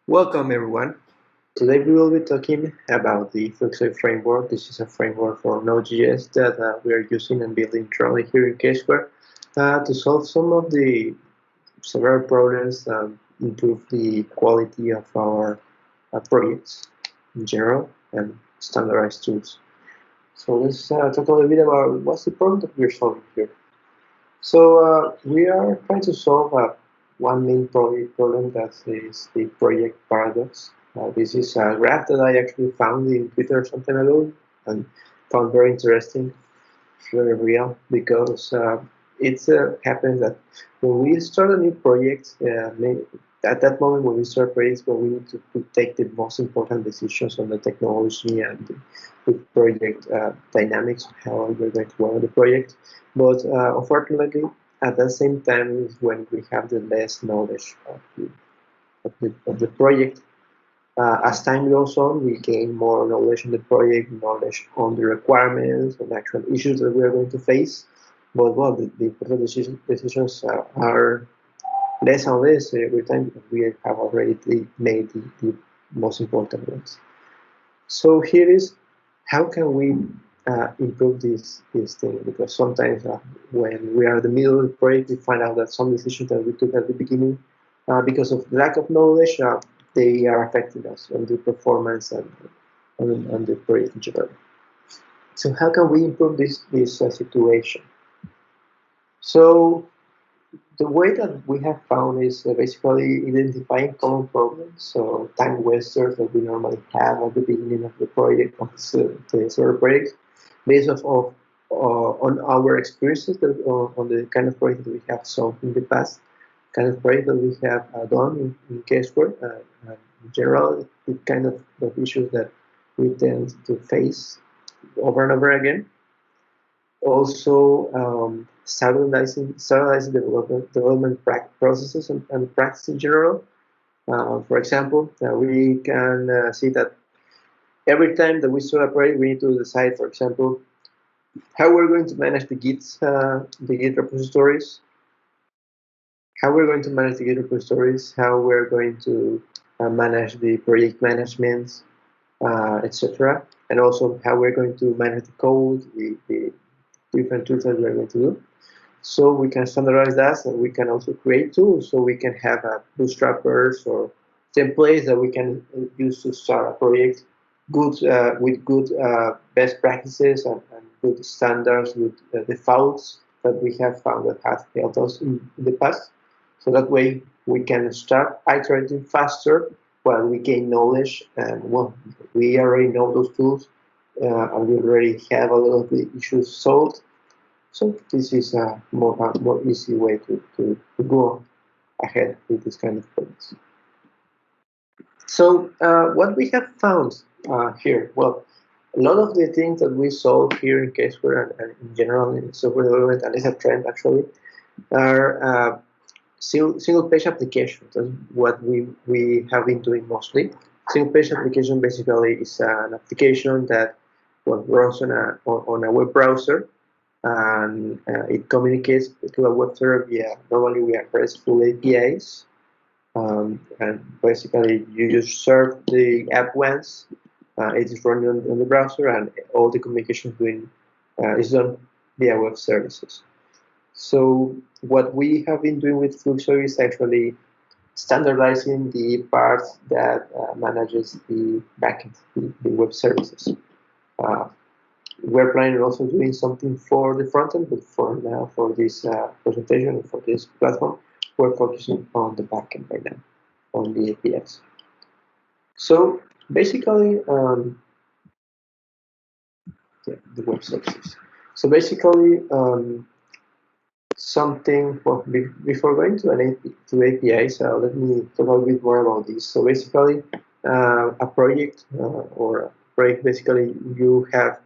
Welcome everyone. Today we will be talking about the Flugzeug framework. This is a framework for Node.js that we are using and building internally here in Caseware to solve some of the several problems, improve the quality of our projects in general, and standardized tools. So let's talk a little bit about what's the problem that we're solving here. So we are trying to solve one main problem that is the project paradox. This is a graph that I actually found in Twitter some time ago and found very interesting. It's very real because it happens that when we start a new project, at that moment when we start projects, when we need to take the most important decisions on the technology and the project dynamics, how we're going to run the project. But unfortunately, at the same time, is when we have the less knowledge of the project. As time goes on, we gain more knowledge on the project, knowledge on the requirements, on actual issues that we are going to face. But well, the important decisions are less and less every time because we have already made the most important ones. So here is how can we improve this thing, because sometimes when we are in the middle of the project, we find out that some decisions that we took at the beginning, because of lack of knowledge, they are affecting us on the performance and on the project in general. So how can we improve this situation? So the way that we have found is basically identifying common problems, so time wasters that we normally have at the beginning of the project, of the server project, based on our experiences, on the kind of project that we have solved in the past, kind of project that we have done in Caseware. In general, the kind of issues that we tend to face over and over again. Also, standardizing development processes and practice in general. For example, we can see that every time that we start a project, we need to decide, for example, how we're going to manage the Git repositories, how we're going to manage the Git repositories, how we're going to manage the project management, etc., and also how we're going to manage the code, the different tools that we're going to do. So we can standardize that, and we can also create tools. So we can have bootstrappers or templates that we can use to start a project with good best practices and good standards, with defaults that we have found that have helped us in the past. So that way we can start iterating faster while we gain knowledge, and well, we already know those tools and we already have a lot of the issues solved. So this is a more easy way to go ahead with this kind of projects. So what we have found here, well, a lot of the things that we solve here in Caseware and in general in software development, and it's a trend actually, are single page applications. That's what we have been doing mostly. Single page application basically is an application that runs on a web browser, and it communicates to a web server normally via RESTful APIs. And basically, you just serve the app once, it is running on the browser, and all the communication is done via web services. So what we have been doing with Flugzeug is actually standardizing the part that manages the backend, the web services. We're planning also doing something for the frontend, but for now, for this presentation, for this platform, we're focusing on the backend right now, on the APIs. So basically, the web services. So basically, something, well, before going to APIs, let me talk a little bit more about this. So basically, a project basically you have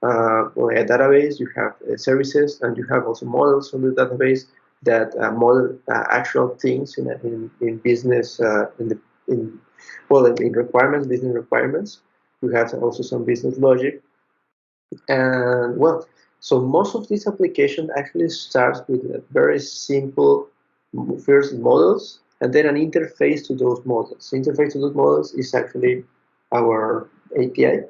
a database, you have services, and you have also models on the database that model actual things in business, in requirements, business requirements. You have also some business logic, and well, so most of these applications actually starts with very simple first models and then an interface to those models. The interface to those models is actually our API.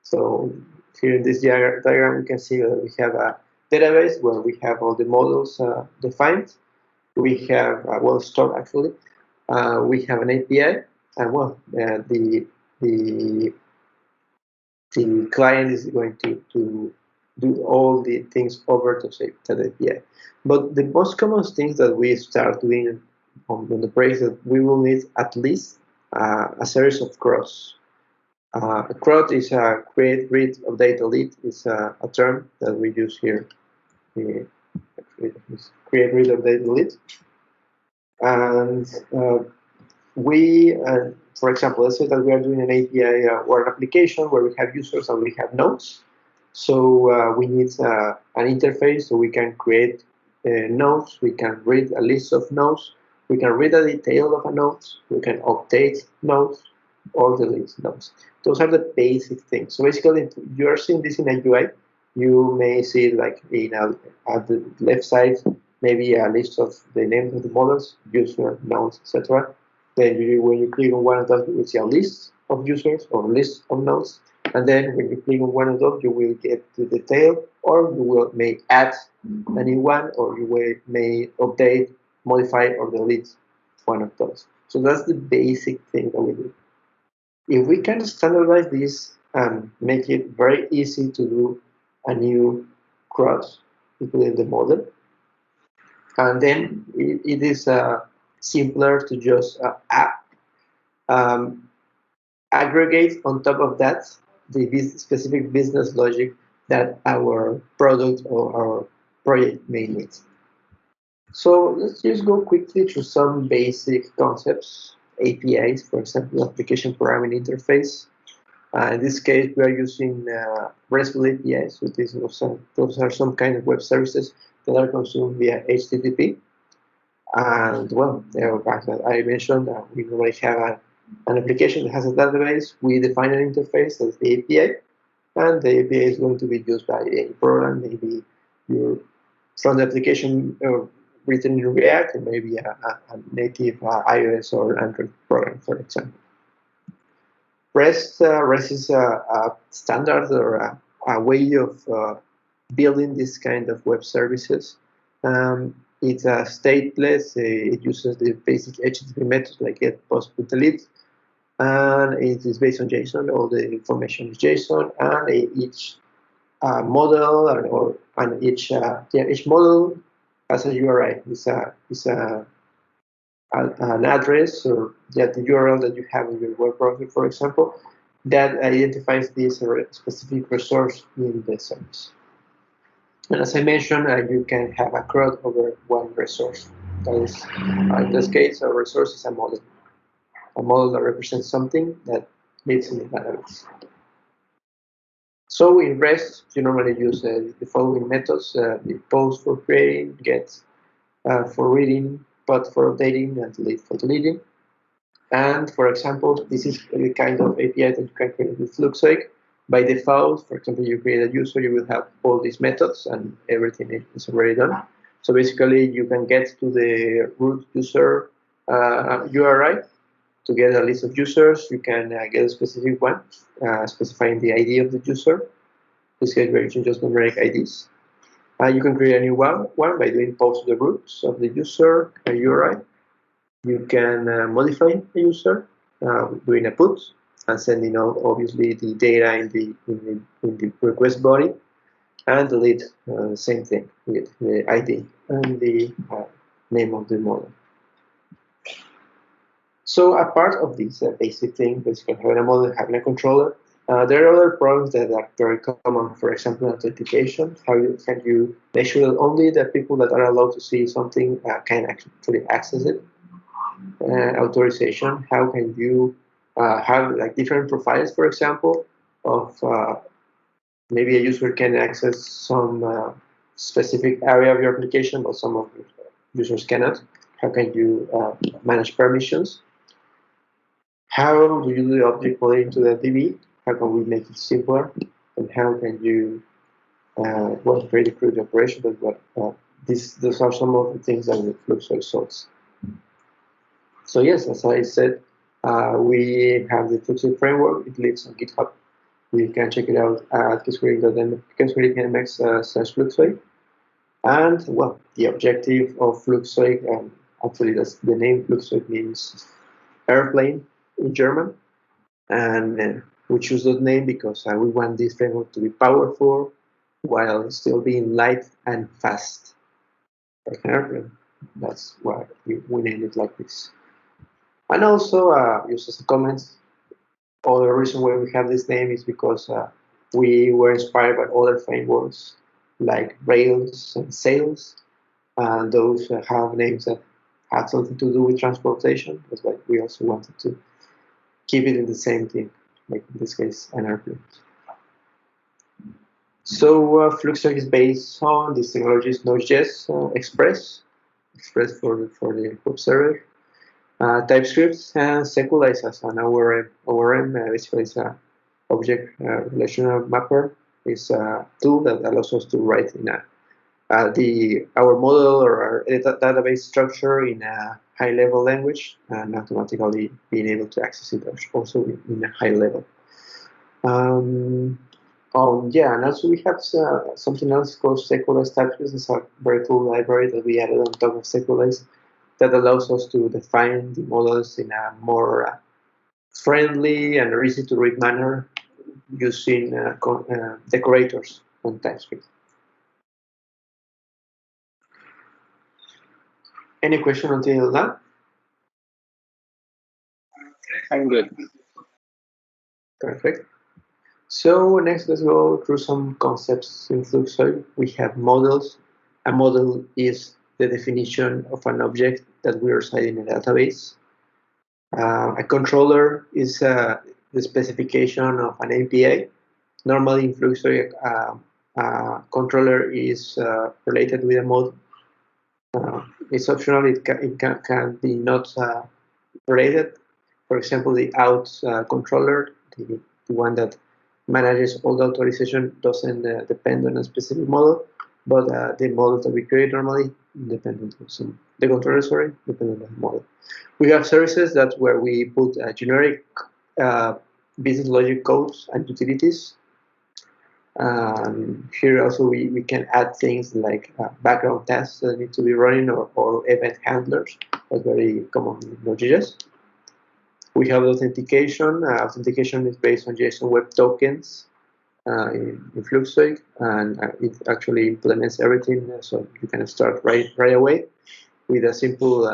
So here in this diagram, you can see that we have a database where we have all the models defined. We have, well, stored actually. We have an API, and well, the client is going to do all the things over to say to the API. But the most common things that we start doing on the project that we will need at least a series of CRUDs. A CRUD is a create, read, update, delete. Is a term that we use here. Create, read, update, delete. And for example, let's say that we are doing an API or an application where we have users and we have nodes. So we need an interface so we can create nodes, we can read a list of nodes, we can read a detail of a node, we can update nodes or delete nodes. Those are the basic things. So basically, if you're seeing this in a UI, you may see like at the left side, maybe a list of the names of the models, user, nodes, etc. Then when you click on one of those, you will see a list of users or list of nodes. And then when you click on one of those, you will get the detail, or you may add a new one, or you may update, modify, or delete one of those. So that's the basic thing that we do. If we can standardize this and make it very easy to do a new cross within the model, and then it is simpler to just aggregate on top of that the specific business logic that our product or our project may need. So let's just go quickly through some basic concepts. APIs, for example, application programming interface. In this case, we are using RESTful APIs. So those are some kind of web services that are consumed via HTTP. And well, as I mentioned, we normally have an application that has a database. We define an interface as the API, and the API is going to be used by any program, maybe from the application written in React, or maybe a native iOS or Android program, for example. REST is a standard or a way of building this kind of web services. It's stateless. It uses the basic HTTP methods like get, post, put, delete, and it is based on JSON. All the information is JSON, and each model and each model has a URI. It's an address or the URL that you have in your web browser, for example, that identifies this specific resource in the service. And as I mentioned, you can have a CRUD over one resource. That is, in this case, a resource is a model that represents something that lives in the database. So in REST, you normally use the following methods: the post for creating, get for reading, put for updating, and delete for deleting. And for example, this is the kind of API that you can create with Flugzeug. By default, for example, you create a user, you will have all these methods and everything is already done. So basically, you can get to the root user URI to get a list of users. You can get a specific one, specifying the ID of the user. In this case, we're using just numeric IDs. You can create a new one by doing post to the roots of the user URI. You can modify the user doing a put and sending out obviously the data in the request body, and delete the same thing with the ID and the name of the model. So a part of this basic thing, basically having a model, having a controller, there are other problems that are very common. For example, authentication. How can you make sure that only the people that are allowed to see something can actually access it? Authorization. How can you have like different profiles, for example, of maybe a user can access some specific area of your application, but some of your users cannot. How can you manage permissions? How do you do the object modeling to the DB? How can we make it simpler? And how can you create a CRUD operation? But those are some of the things that the Flugzeug solves. So yes, as I said, we have the Flugzeug framework. It lives on GitHub. You can check it out at casqueling.mx/Flugzeug. And well, the objective of Flugzeug, actually that's the name, Flugzeug means airplane in German. And we choose that name because we want this framework to be powerful while still being light and fast, like an airplane. That's why we named it like this. And also, just as a comment, other reason why we have this name is because we were inspired by other frameworks like Rails and Sails, and those have names that had something to do with transportation. That's why we also wanted to keep it in the same thing, like in this case, an airplane. So Flugzeug is based on these technologies Node.js, Express for the web server, TypeScript, and Sequelize as an ORM. Basically, it's an object relational mapper. It's a tool that allows us to write in our model or our database structure in a high-level language and automatically being able to access it also in a high level. Yeah, and also we have something else called Sequelize TypeScript. It's a very cool library that we added on top of Sequelize that allows us to define the models in a more friendly and easy to read manner using decorators on TypeScript. Any question until now? I'm good. Perfect. So next, let's go through some concepts in Flugzeug. We have models. A model is the definition of an object that we are citing in a database. A controller is the specification of an API. Normally in Flugzeug, a controller is related with a model. It's optional. It can be not related. For example, the out controller, the one that manages all the authorization, doesn't depend on a specific model, but the model that we create normally depend on the controller, depend on the model. We have services that where we put generic business logic codes and utilities. Here also we can add things like background tests that need to be running or event handlers. That's very common in Node.js. We have authentication. Authentication is based on JSON Web Tokens in Flugzeug, and it actually implements everything, so you can start right away with a simple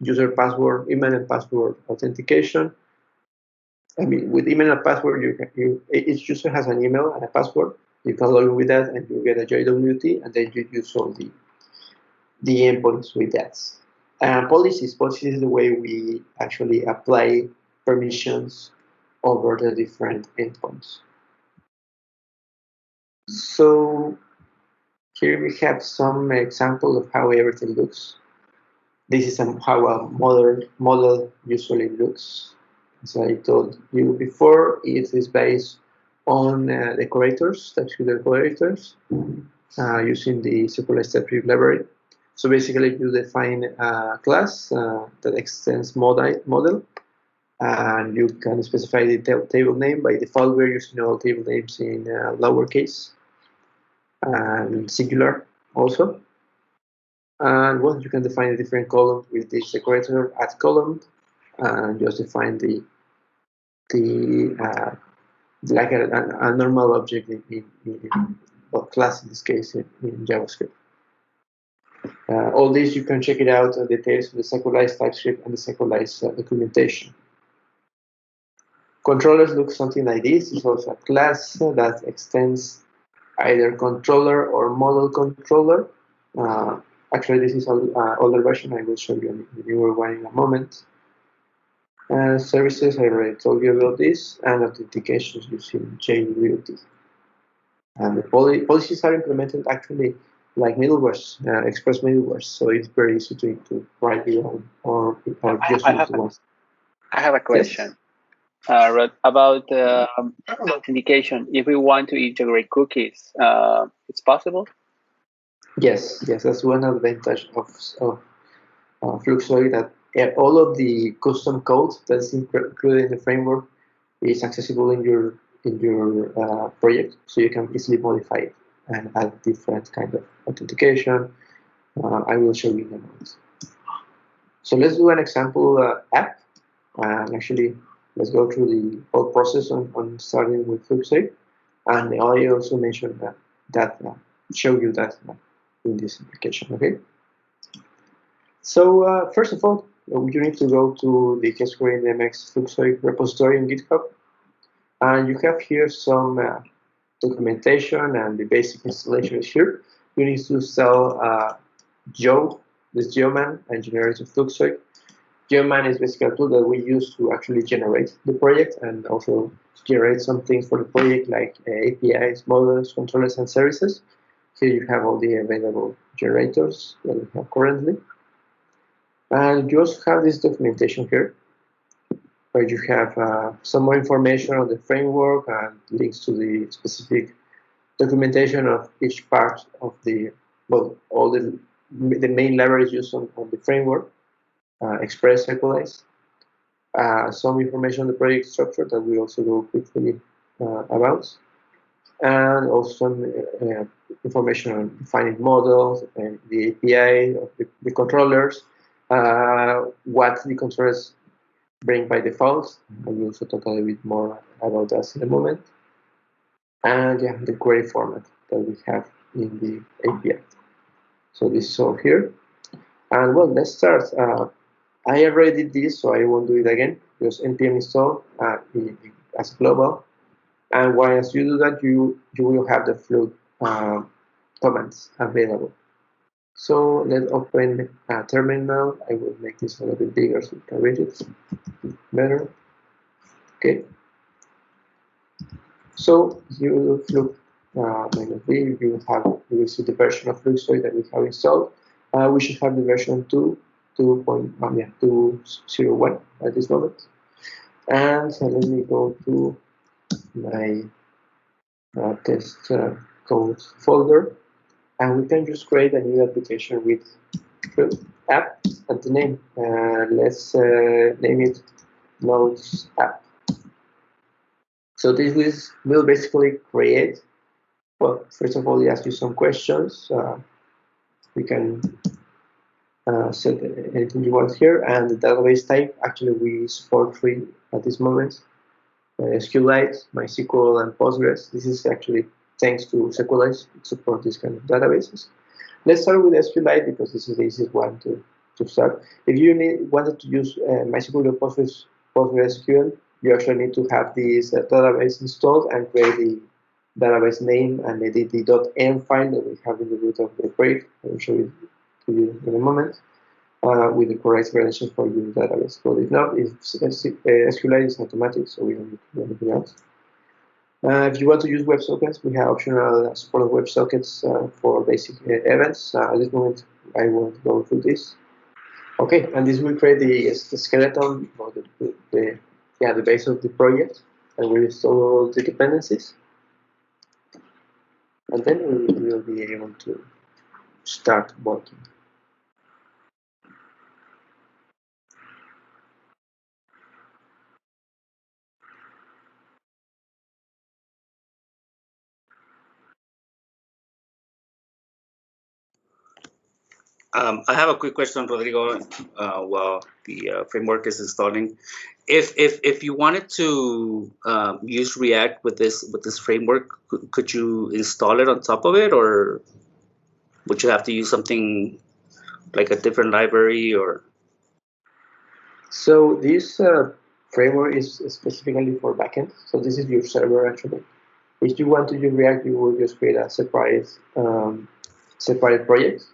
user password, email and password authentication. I mean, with email and password, each user has an email and a password. You can log in with that, and you get a JWT, and then you use all the endpoints with that. Policies is the way we actually apply permissions over the different endpoints. So here we have some example of how everything looks. This is how a model usually looks. As I told you before, it is based on decorators, TypeScript decorators, using the Sequelize TypeScript library. So basically, you define a class that extends model, and you can specify the table name. By default, we're using all table names in lowercase and singular also. And well, you can define a different column with this decorator add column, and just define like a normal object in class in this case in JavaScript. All this you can check it out details of the Sequelize TypeScript and the Sequelize documentation. Controllers look something like this. It's also a class that extends either controller or model controller. Actually, this is an older version. I will show you the newer one in a moment. Services, I already told you about this, and authentications using JWT. And the policies are implemented actually like middlewares, express middlewares, so it's very easy to write your own or just use the ones. I have a question. Yes? About authentication. If we want to integrate cookies, it's possible? Yes, that's one advantage of Flugzeug, that all of the custom code that's included in the framework is accessible in your project, so you can easily modify it and add different kind of authentication. I will show you in a moment. So let's do an example app, and actually let's go through the whole process on starting with Flugzeug. And I also mentioned that show you that in this application. Okay. So first of all, you need to go to the Cascade MX Flugzeug repository in GitHub, and you have here some documentation and the basic installation is here. You need to install Joe, this Geoman, and generator Flugzeug. Geoman is basically a tool that we use to actually generate the project and also generate some things for the project like APIs, models, controllers, and services. Here you have all the available generators that we have currently. And you also have this documentation here, where you have some more information on the framework and links to the specific documentation of each part of the, well, all the main libraries used on the framework, Express, Sequelize, some information on the project structure that we also go quickly about, and also some information on defining models and the API of the controllers, what the controllers bring by default. I will also talk a little bit more about that in a moment. And yeah, the query format that we have in the API. So this is all here. And well, let's start. I already did this, so I won't do it again. Just npm install as global. And once you do that, you will have the Flug commands available. So let's open a terminal. I will make this a little bit bigger so you can read it better. Okay. So you Flug -v, you will see the version of Flugzeug that we have installed. We should have the version 2.201 at this moment. And so let me go to my test code folder, and we can just create a new application with app and the name. Let's name it Nodes app. So this will basically create, well, first of all, it asks you some questions. We can set anything you want here, and the database type, actually we support 3 at this moment. SQLite, MySQL, and Postgres. This is actually thanks to Sequelize. It supports this kind of databases. Let's start with SQLite because this is the easiest one to start. If you wanted to use MySQL or PostgreSQL, you actually need to have this database installed and create the database name and edit the .m file that we have in the root of the query. I will show it to you in a moment. With the correct credentials for your database. But if not, SQLite is automatic, so we don't need to do anything else. If you want to use WebSockets, we have optional support of WebSockets for basic events. At this moment, I won't go through this. Okay, and this will create the skeleton or the base of the project, and we install all the dependencies, and then we will be able to start working. I have a quick question, Rodrigo, while the framework is installing. If you wanted to use React with this framework, could you install it on top of it, or would you have to use something like a different library? Or so this framework is specifically for backend. So this is your server actually. If you want to use React, you will just create a separate project,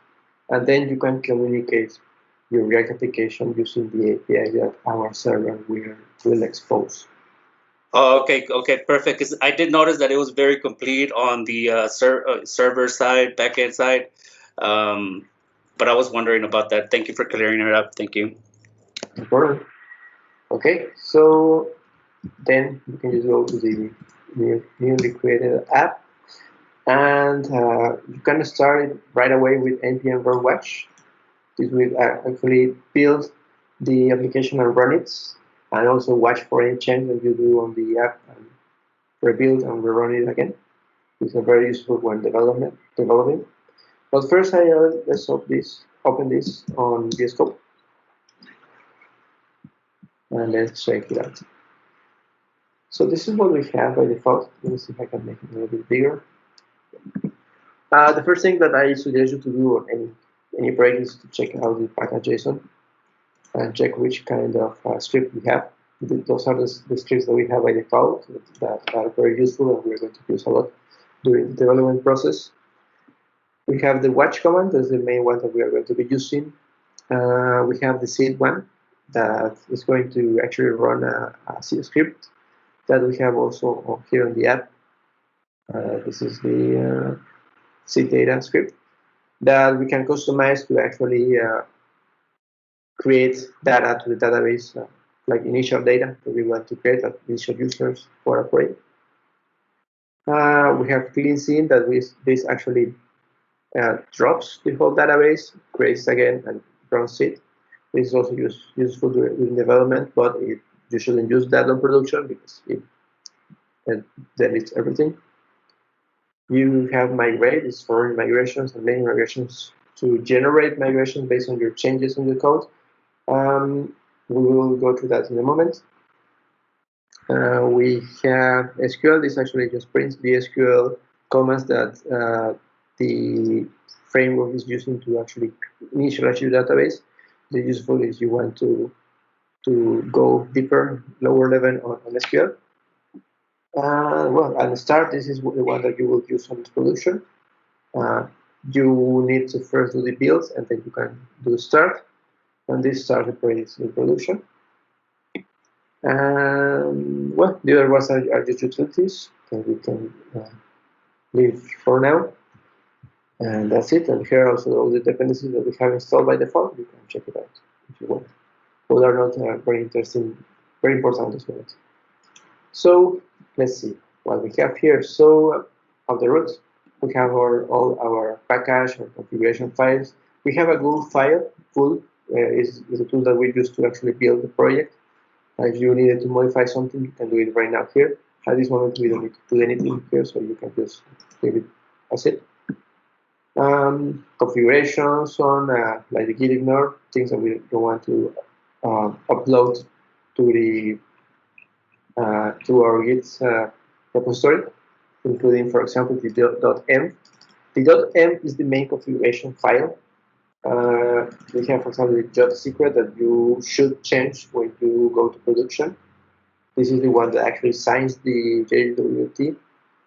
and then you can communicate your React application using the API that our server will expose. Oh, okay, perfect. Because I did notice that it was very complete on the server side, backend side, but I was wondering about that. Thank you for clearing it up. Thank you. No problem. Okay, so then you can just go to the newly created app, and you can start it right away with npm run watch. This will actually build the application and run it, and also watch for any change that you do on the app and rebuild and rerun it again. It's very useful when developing. But first, let's open this on VS Code, and let's check it out. So this is what we have by default. Let me see if I can make it a little bit bigger. The first thing that I suggest you to do on any project is to check out the package.json and check which kind of script we have. Those are the scripts that we have by default that are very useful and we're going to use a lot during the development process. We have the watch command, that's the main one that we are going to be using. We have the seed one that is going to actually run a seed script that we have also here on the app. This is the seed data script that we can customize to actually create data to the database, like initial data that we want to create as initial users for a project. We have clean scene that this actually drops the whole database, creates again, and runs it. This is also useful during development, but you shouldn't use that on production because it deletes everything. You have migrate, it's for migrations and many migrations to generate migrations based on your changes in the code. We will go through that in a moment. We have SQL. This actually just prints the SQL commands that the framework is using to actually initialize your database. The useful is you want to go deeper, lower level on SQL. Well, at the start, this is the one that you will use on production. You need to first do the builds, and then you can do start. And this start the project in production. And well, the other ones are just utilities that we can leave for now. And that's it. And here are also all the dependencies that we have installed by default. You can check it out if you want. Both are not very interesting, very important as well. So let's see what we have here. So on the root, we have all our package or configuration files. We have a Google file. Full is a tool that we use to actually build the project. If you needed to modify something, you can do it right now here. At this moment, we don't need to do anything here, so you can just leave it as it. Configurations on like the git ignore, things that we don't want to upload to our Git repository, including, for example, the .m. The .m is the main configuration file. We have, for example, the job secret that you should change when you go to production. This is the one that actually signs the JWT,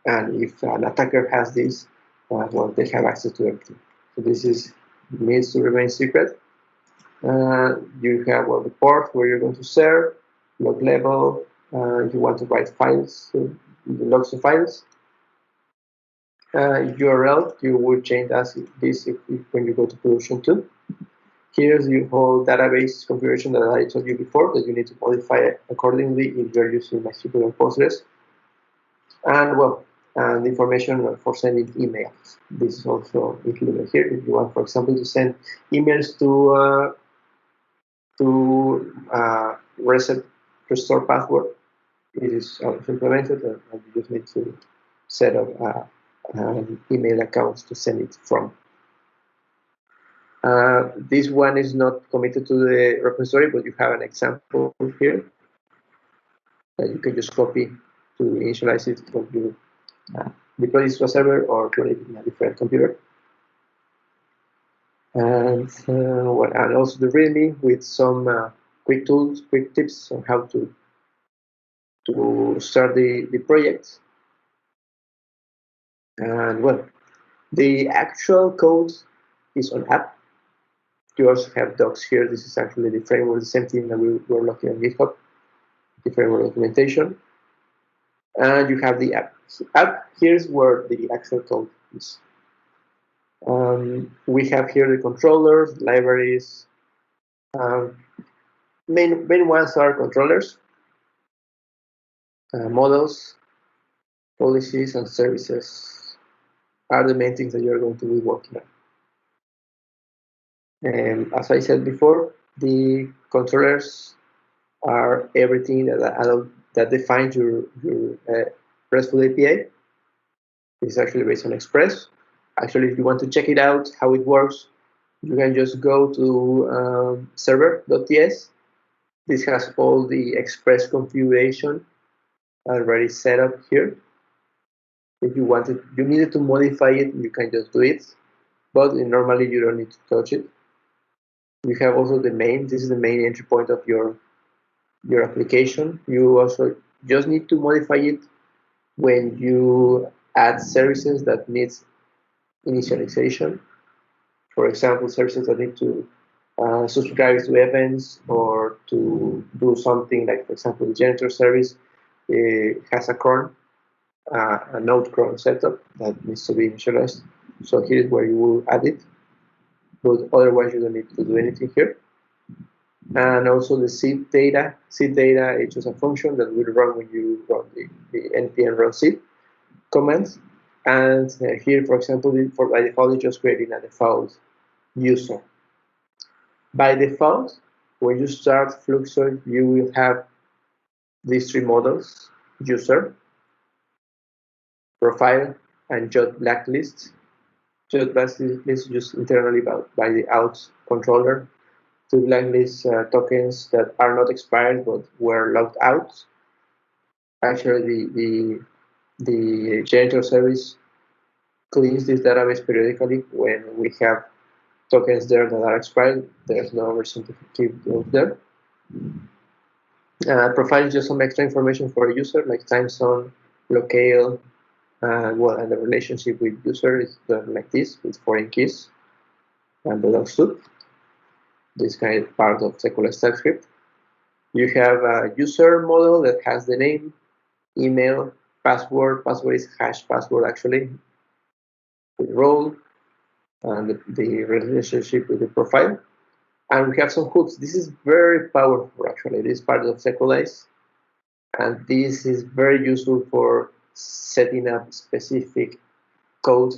and if an attacker has this, well, they have access to everything. So this needs to remain secret. You have the port where you're going to serve, log level. You want to write files, so the logs of files. URL, you will change this when you go to production too. Here's the whole database configuration that I told you before that you need to modify accordingly if you're using MySQL or Postgres. And well, and information for sending emails. This is also included here. If you want, for example, to send emails to reset restore password, it is implemented, and you just need to set up email accounts to send it from. This one is not committed to the repository, but you have an example here that you can just copy to initialize it when you deploy this to a server or run it in a different computer. And also the README with some quick tools, quick tips on how to start the project. And well, the actual code is on app. You also have docs here. This is actually the framework, the same thing that we were looking at GitHub, the framework documentation. And you have the app. App, here's where the actual code is. We have here the controllers, libraries. Main ones are controllers, models, policies, and services are the main things that you're going to be working on. And as I said before, The controllers are everything that defines your RESTful API. It's actually based on Express. Actually, if you want to check it out, how it works, you can just go to server.ts. This has all the Express configuration already set up here. If you needed to modify it, you can just do it. But normally you don't need to touch it. You have also the main. This is the main entry point of your application. You also just need to modify it when you add services that needs initialization. For example, services that need to subscribe to events or to do something like, for example, the janitor service has a cron, a node cron setup that needs to be initialized. So here is where you will add it, but otherwise you don't need to do anything here. And also the seed data. Seed data is just a function that will run when you run the npm run seed commands. And here, for example, by default, it's just creating a default user. By default, when you start Flugzeug, you will have these three models: user, profile, and JOT blacklist. JOT blacklist is used internally by the out controller to blacklist tokens that are not expired but were logged out. Actually, the janitor service cleans this database periodically when we have tokens there that are expired. There's no reason to keep those there. Profile is just some extra information for a user, like time zone, locale, and the relationship with user is done like this with foreign keys and belongs to. This kind of part of Sequelize TypeScript. You have a user model that has the name, email, password. Password is hash password actually, with role, and the relationship with the profile. And we have some hooks. This is very powerful actually. This is part of Sequelize. And this is very useful for setting up specific code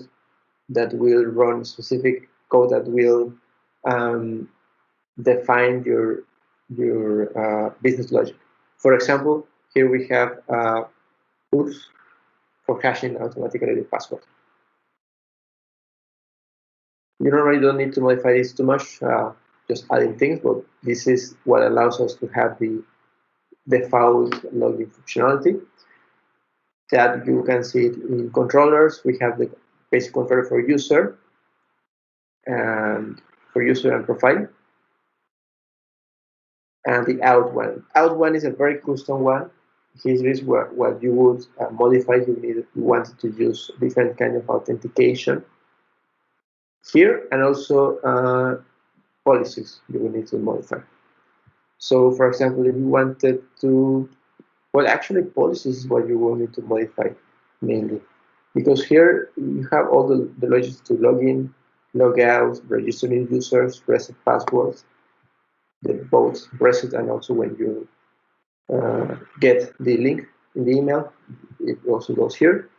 that will run, specific code that will define your business logic. For example, here we have hooks for hashing automatically the password. You normally don't need to modify this too much, just adding things, but this is what allows us to have the default login functionality that you can see it in controllers. We have the basic controller for user and profile, and the out one. Out one is a very custom one. Here is what you would modify. You wanted to use different kind of authentication here, and also policies you will need to modify. So, for example, if you wanted to, well, actually, policies is what you will need to modify mainly, because here you have all the logic to log in, log out, register new users, reset passwords, both reset and also when you get the link in the email, it also goes here.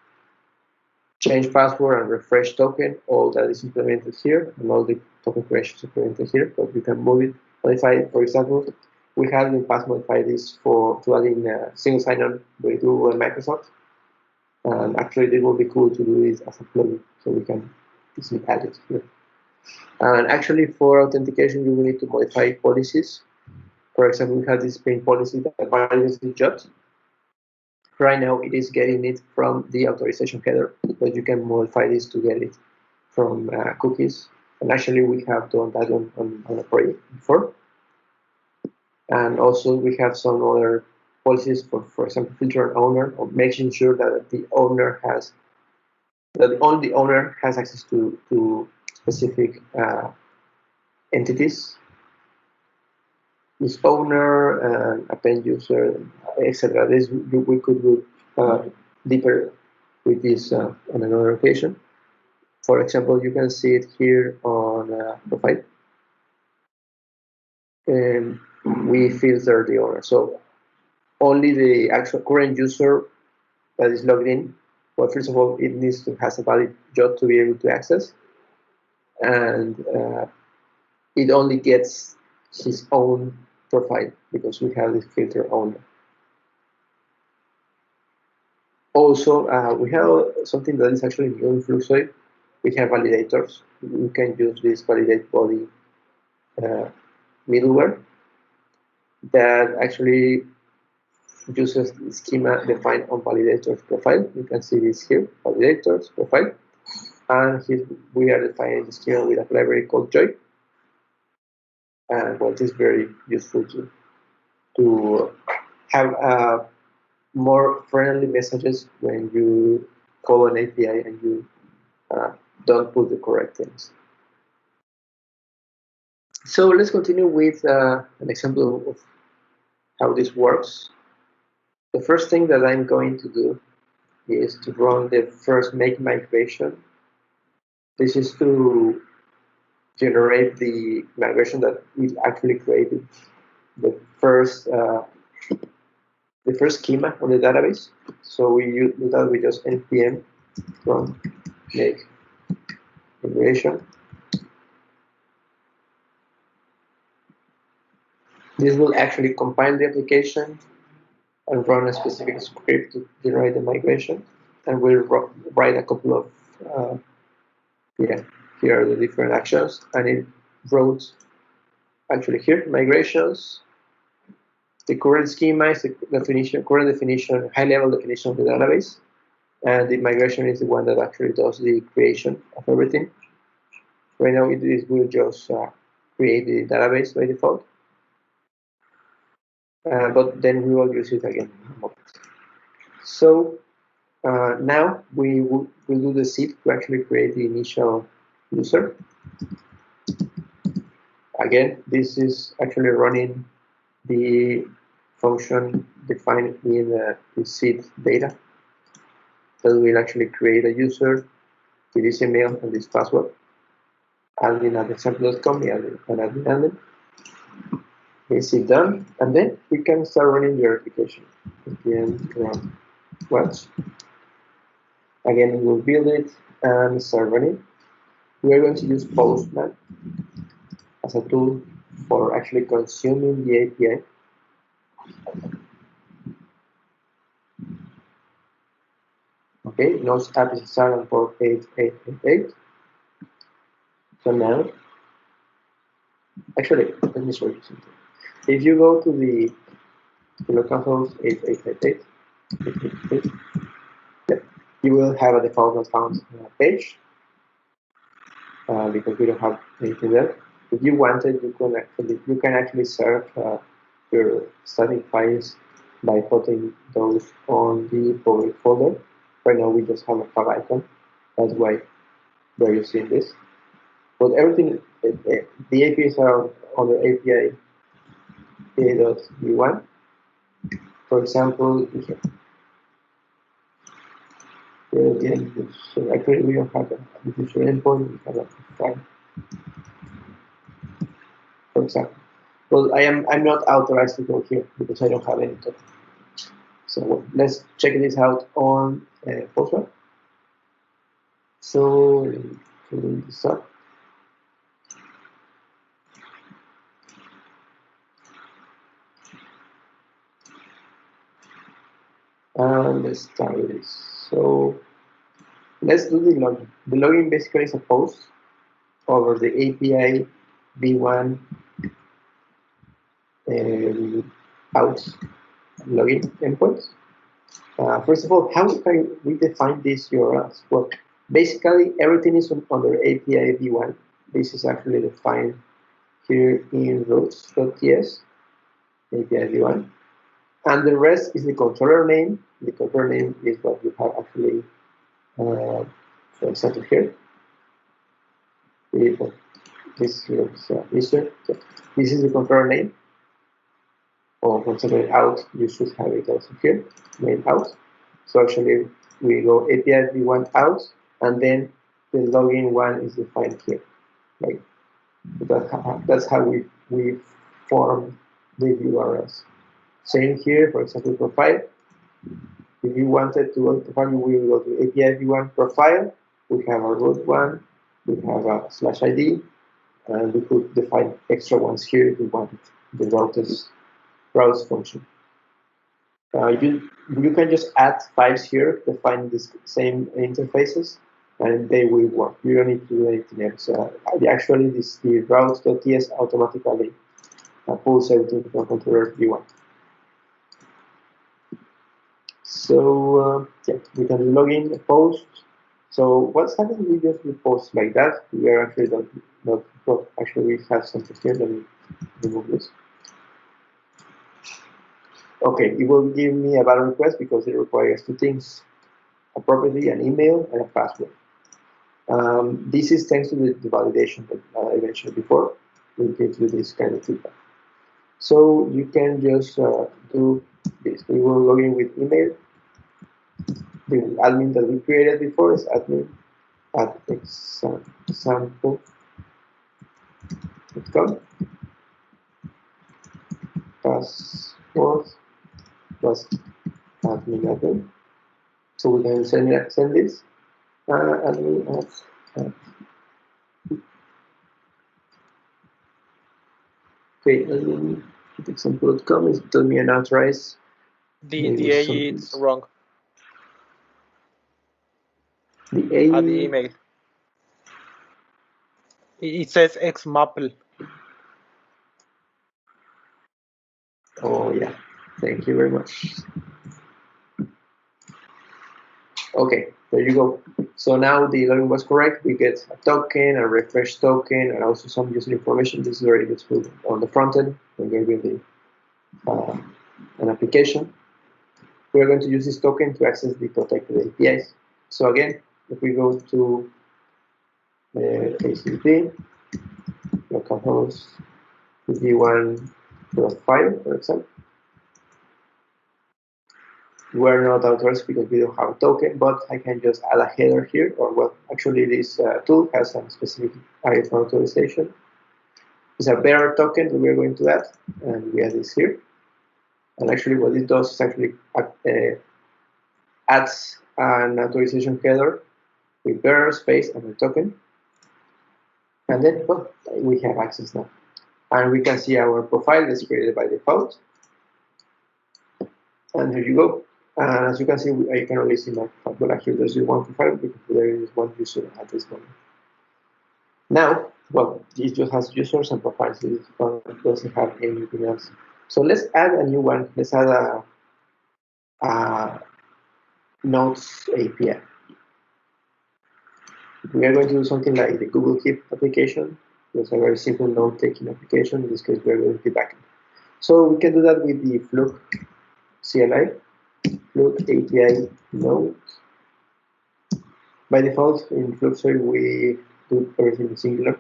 Change password and refresh token, all that is implemented here, and all the token creation is implemented here, but you can move it, modify it. For example, we have in the past modified this to add in single sign-on with Google and Microsoft. And actually, it will be cool to do this as a plugin, so we can easily add it here. And actually, for authentication, you will need to modify policies. For example, we have this main policy that validates the JOT. Right now, it is getting it from the authorization header, but you can modify this to get it from cookies. And actually, we have done that on a project before. And also, we have some other policies for example, filter an owner, or making sure that the owner has, that only the owner has access to specific entities. This owner and append user, etc. This we could go deeper with this on another occasion. For example, you can see it here on profile. And we filter the owner. So only the actual current user that is logged in, well, first of all, it needs to have a valid job to be able to access. And it only gets his own profile because we have this filter on. Also, we have something that is actually new in Flugzeug. We have validators. We can use this validate body middleware that actually uses the schema defined on validators profile. You can see this here, validators profile. And here we are defining the schema with a library called Joy. And what is very useful to have more friendly messages when you call an API and you don't put the correct things. So let's continue with an example of how this works. The first thing that I'm going to do is to run the first make migration. This is to generate the migration that we actually created the first schema on the database. So we do that with just npm run make migration. This will actually compile the application and run a specific script to generate the migration. And we'll write a couple of, here are the different actions. And it wrote actually here, migrations. The current schema is the current definition, high-level definition of the database. And the migration is the one that actually does the creation of everything. Right now, it will just create the database by default. But then we will use it again. So now we will do the seed to actually create the initial user. Again, this is actually running the function defined in the seed data that will actually create a user with this email and this password. Admin at example.com and admin. Is it done? And then we can start running your application. Again, run watch. Again, we will build it and start running. We are going to use Postman as a tool for actually consuming the API. Okay, Node's app is installed on port 8888. So now, actually, let me show you something. If you go to the localhost 8888, you will have a default not found page because we don't have anything there. If you wanted, you can actually serve your static files by putting those on the public folder. Right now we just have a file icon. That's why we're using this. But everything, the APIs are on the API a.v1. For example, so actually we don't have a user endpoint, we have a file. For example. Well, I'm not authorized to go here because I don't have any token. So let's check this out on Postman. So clean this up. And let's start with this. So let's do the login. The login basically is a post over the API v1 out login endpoints. First of all, how can we define these URLs? Well, basically everything is under API v1. This is actually defined here in routes.ts, API v1. And the rest is the controller name. The controller name is what you have actually, for example, here. This here is user. So this is the controller name. Or for example, out, you should have it also here, main out. So actually, we go API v1 out, and then the login one is defined here. Right? That's how we form the URLs. Same here, for example, profile. If you wanted to go to profile, we will go to API v1 profile. We have a root one, we have a /ID, and we could define extra ones here if we wanted the routes function. You can just add files here, define the same interfaces, and they will work. You don't need to do anything else. Actually, the routes.ts automatically pulls everything from controller v1. So yeah, we can do login, post. So what's happening? We just post like that. We are actually not well, actually we have something here. Let me remove this. Okay, it will give me a valid request because it requires two things: a property, an email, and a password. This is thanks to the validation that I mentioned before. It gives you this kind of feedback. So you can just do this. We will log in with email. The admin that we created before is admin at example.com password plus admin. So we can send this admin at okay, admin at example.com is tell me unauthorized. The A is wrong. The A at the email. It says xmaple. Oh yeah, thank you very much. Okay, there you go. So now the login was correct. We get a token, a refresh token, and also some user information. This is very useful on the front end when you're building an application. We're going to use this token to access the protected APIs. So again, if we go to the ACP, localhost v1.5, for example, we're not authorized because we don't have a token, but I can just add a header here, or well, actually this tool has some specific area for authorization. It's a bearer token that we're going to add, and we add this here. And actually what it does is actually adds an authorization header with bearer, space, and a token. And then, well, we have access now. And we can see our profile that's created by default. And here you go. And as you can see, I can only see my profile. Well, actually, there's one profile because there is one user at this moment. Now, well, it just has users and profiles. It doesn't have anything else. So let's add a new one. Let's add a Nodes API. We are going to do something like the Google Keep application. It's a very simple note-taking application. In this case, we are going to the backend. So we can do that with the Flug CLI, Flug API node. By default, in Flugzeug, we do everything in singular.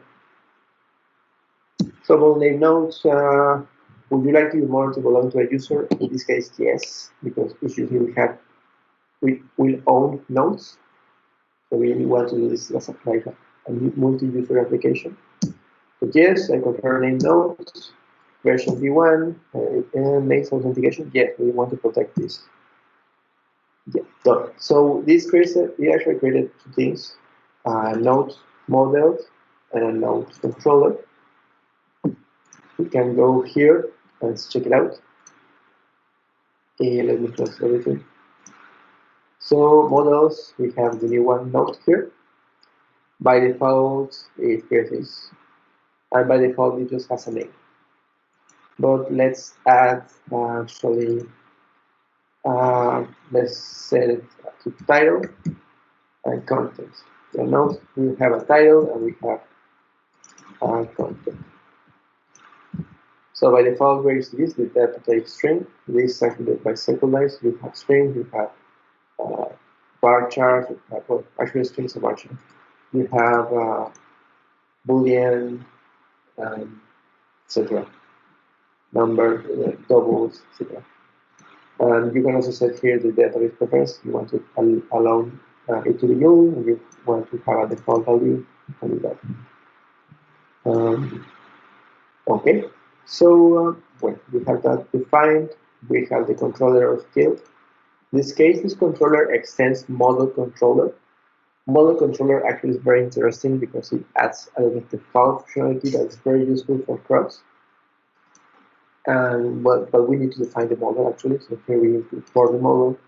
So we'll name nodes. Would you like to belong to a user? In this case, yes, because usually we will own nodes. So we want to do this as a multi-user application. But yes, I confirm name nodes, version v1, and makes authentication. Yes, we want to protect this. Yeah, done. So this we actually created two things: a node model and a node controller. We can go here and check it out. Let me close everything. So models, we have the new one node here. By default, it creates this. And by default, it just has a name. But let's add actually, let's set it to title and content. So now we have a title and we have content. So by default, where is this? The data type string. This is actually by Sequelize. We have string, we have bar chart, we have, well, actually strings are bar chart. We have Boolean, etc. Number, doubles, etc. And you can also set here the database preference. You want to allow it to be null, and you want to have a default value. You can do that. Okay, so well, we have that defined. We have the controller of field. In this case, this controller extends model controller. Model controller actually is very interesting because it adds a lot of default functionality that is very useful for cross. And but we need to define the model actually. So here we need to import the model,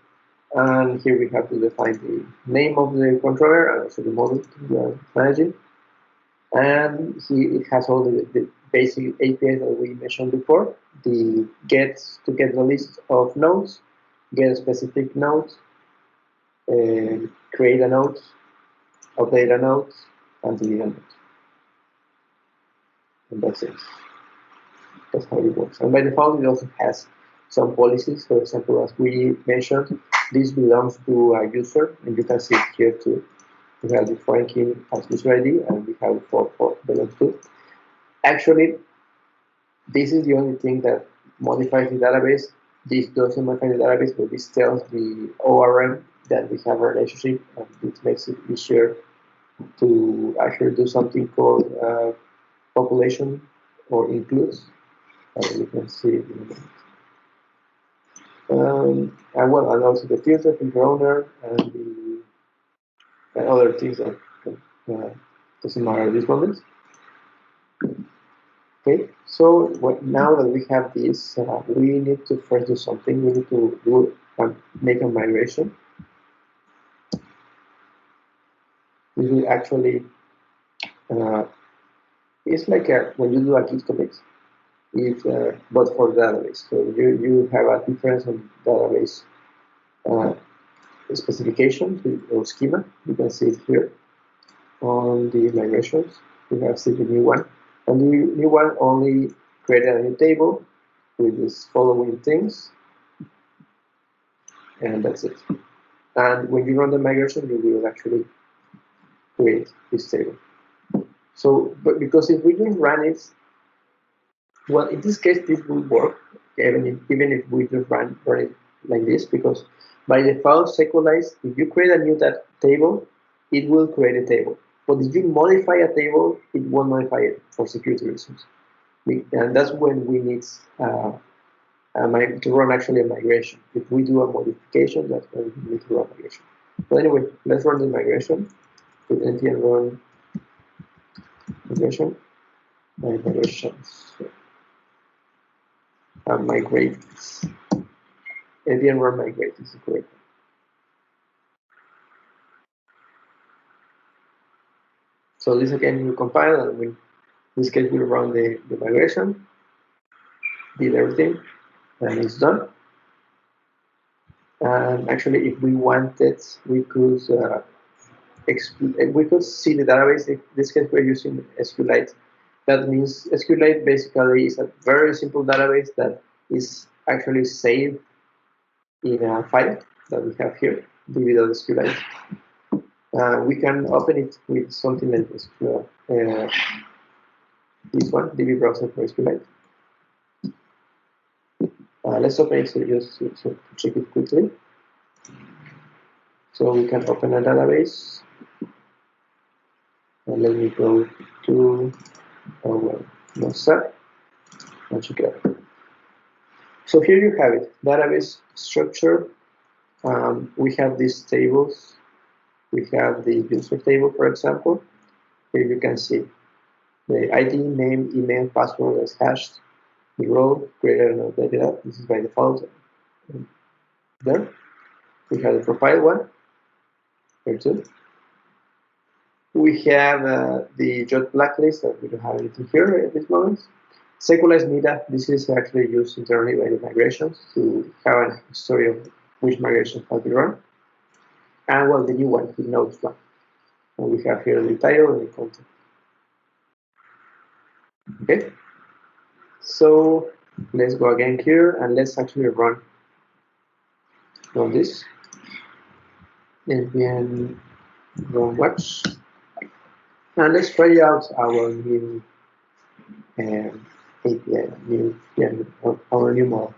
and here we have to define the name of the controller and also the model we are managing. And it has all the basic APIs that we mentioned before. The get the list of nodes, get a specific node, create a node, update a node, and delete a node. And that's it. That's how it works. And by default, it also has some policies. For example, as we mentioned, this belongs to a user, and you can see it here too. We have the foreign key as user ID, and we have for belongs to. Actually, this is the only thing that modifies the database. This doesn't modify the database, but this tells the ORM that we have a relationship, and it makes it easier to actually do something called population or includes. You can see it in a minute. And well, and also the filter owner and other things that doesn't matter at this moment. Okay, so now that we have this, we need to first do something. We need to do make a migration. This will actually it's like when you do a git commit, but for database. So you have a difference on database specification or schema. You can see it here on the migrations. We have set the new one. And the new one only created a new table with these following things. And that's it. And when you run the migration, you will actually create this table. So, but because if we just run it, well, in this case, this will work, even if we just run it like this, because by default, Sequelize, if you create a new table, it will create a table. But if you modify a table, it won't modify it for security reasons. And that's when we need to run actually a migration. If we do a modification, that's when we need to run migration. But anyway, let's run the migration. Put npm run migration. Migrations. Migrate. npm run migrate is the correct one. So this again will compile, and in this case we'll run the migration, did everything, and it's done. And actually, if we wanted, we could see the database. In this case, we're using SQLite. That means SQLite basically is a very simple database that is actually saved in a file that we have here, db.sqlite. We can open it with something like this one, db browser for SQLite. Let's open it just to check it quickly. So we can open a database. And let me go to no set and check it out. So here you have it, database structure. We have these tables. We have the user table, for example. Here you can see the ID, name, email, password as hashed, the role, created and updated up. This is by default. There. We have the profile one. Here too. We have the jot blacklist that we don't have anything here at this moment. Sequelize Meta, this is actually used internally by the migrations to have a history of which migrations have been run. And well, the new one, the Nodes one. And we have here the title and the content. Okay. So let's go again here and let's actually run this. npm run watch. And let's try out our new API, our new model.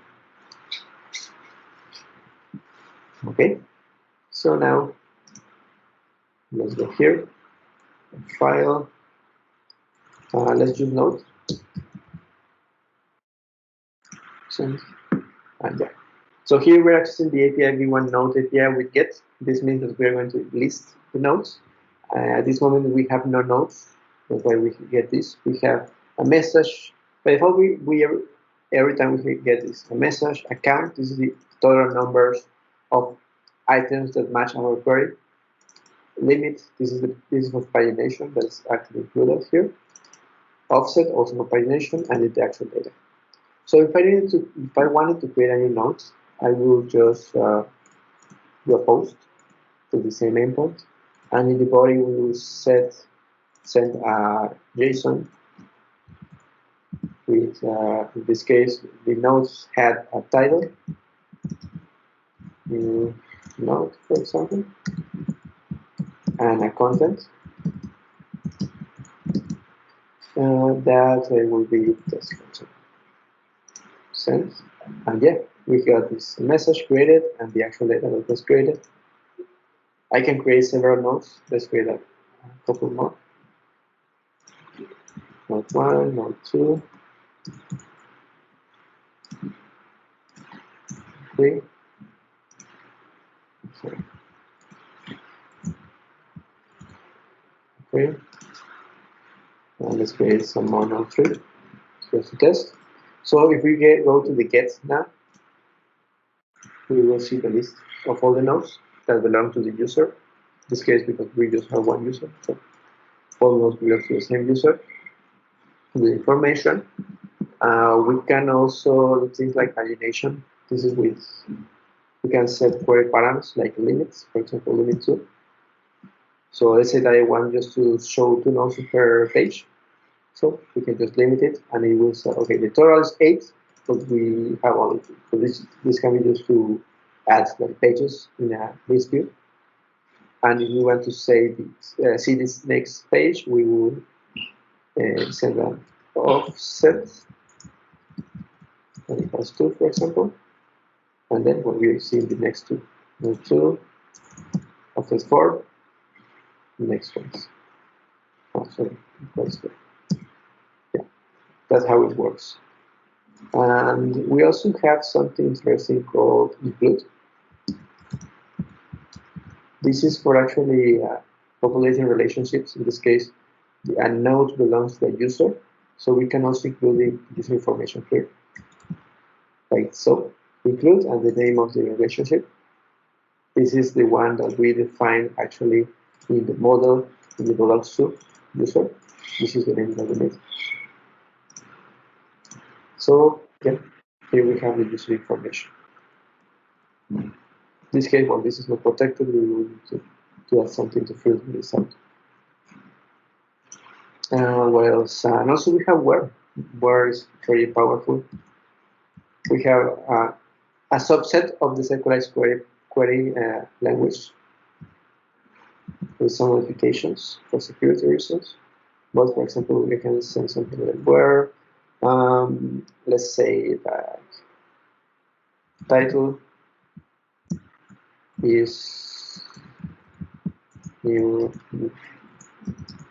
Okay, so now let's go here, file, let's use Node. And yeah. So here we're accessing the API v1 Node API with get. This means that we're going to list the nodes. At this moment, we have no nodes. That's why we get this. We have a message. By default, every time we get this, a message, a count. This is the total numbers of items that match our query. Limit. This is for pagination. That's actually included here. Offset, also for pagination, and the actual data. So if I wanted to create any nodes, I will just do a post to the same endpoint, and in the body we will send a JSON with, in this case, the nodes had a title, node, for example, and a content that will be test function. Send, and yeah, we got this message created and the actual data that was created. I can create several nodes. Let's create a couple more. Node 1, node 2, 3. Sorry. 3. And let's create some more node 3 just to test. So if we go to the get now, we will see the list of all the nodes that belong to the user. In this case, because we just have one user, so all nodes belong to the same user. The information. We can also do things like pagination. This is with, we can set query parameters like limits, for example, limit 2. So let's say that I want just to show 2 nodes per page. So we can just limit it, and it will say, okay, the total is 8, but we have only 2. So this can be used to add like pages in a list view. And if we want to say see this next page, we will send an offset, and it has 2, for example. And then when we see the next 2, node 2, offset 4, the next ones. Oh, sorry, yeah, that's how it works. And we also have something interesting called include. This is for actually populating relationships. In this case, a node belongs to a user, so we can also include this information here. Like so, include and the name of the relationship. This is the one that we define actually in the model in the belongs to user. This is the name that we need. So yeah, here we have the user information. In this case, well, this is not protected, we will need to add something to filter this out. What else? And also we have where. Where is very powerful. We have a subset of the Sequelize query language with some modifications for security reasons. But for example, we can send something like where, let's say that title is new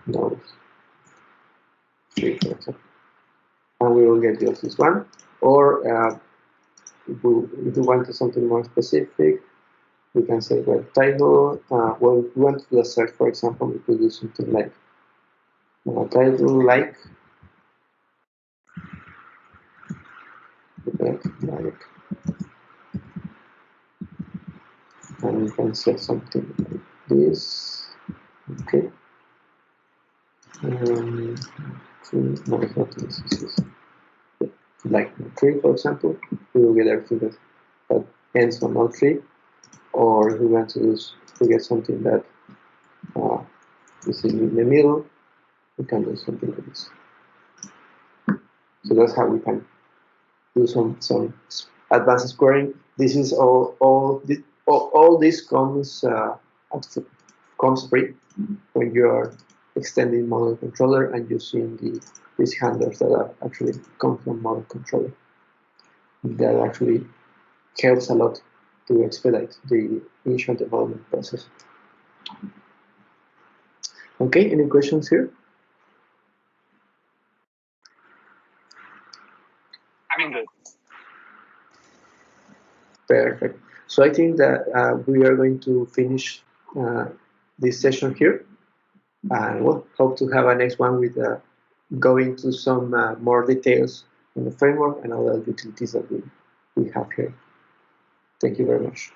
node 3, for example, and we will get just this one. Or if we want something more specific, we can say well title. Well, if we want to do a search, for example, we could do something like title like, and we can set something like this. Okay. No, it's not this. Like 3, for example, we will get everything that ends on node 3. Or if we want to get something that is in the middle, we can do something like this. So that's how we can do some advanced squaring. This is all this comes free when you are extending model controller and using these handlers that actually come from model controller. That actually helps a lot to expedite the initial development process. Okay, any questions here? I'm good. Perfect. So I think that we are going to finish this session here. And we'll hope to have a next one with go into some more details on the framework and other utilities that we have here. Thank you very much.